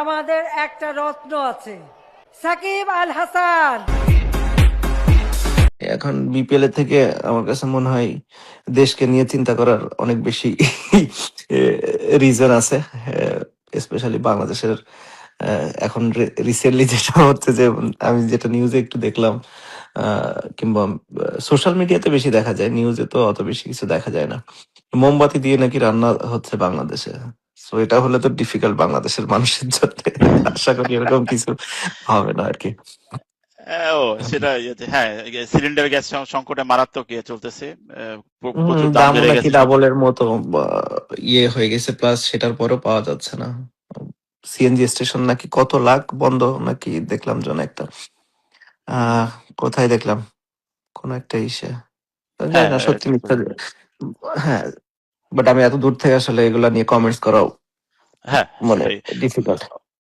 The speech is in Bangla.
আমাদের একটা রত্ন আছে, সাকিব আল হাসান। এখন বিপিএল এর থেকে আমার কাছে মনে হয় দেশকে নিয়ে চিন্তা করার অনেক বেশি রিজন আছে, স্পেশালি বাংলাদেশের। এখন রিসেন্টলি যেটা হচ্ছে যে আমি যেটা নিউজে একটু দেখলাম, কিংবা সোশ্যাল মিডিয়াতে বেশি দেখা যায়, নিউজে তো অত বেশি কিছু দেখা যায় না। মোমবাতি দিয়ে নাকি রান্না হচ্ছে বাংলাদেশে। সো এটা হলে তো ডিফিকাল্ট বাংলাদেশের মানুষের জন্য। আশা করি এরকম কিছু হবে না আর কি। ও সেটা হ্যাঁ, সিলিন্ডার গ্যাস সংকটে মারাত্মক চলতেছে। প্রচুর দাম দামও বেড়ে নাকি গেছে সব। ডাবলের মতো ইয়ে হয়ে গেছে, প্লাস সেটার পরও পাওয়া যাচ্ছে না। সিএনজি স্টেশন নাকি কত লাখ বন্ধ নাকি দেখলাম জন একটা, আহ কোথায় দেখলাম, কোন একটা ইসে, জানি হ্যাঁ, না সত্যি এটা মিথ্যা। হ্যাঁ, বাট আমি এত দূর থেকে আসলে এগুলা নিয়ে কমেন্টস করাও হ্যাঁ মানে সেটাই। ডিফিকাল্ট।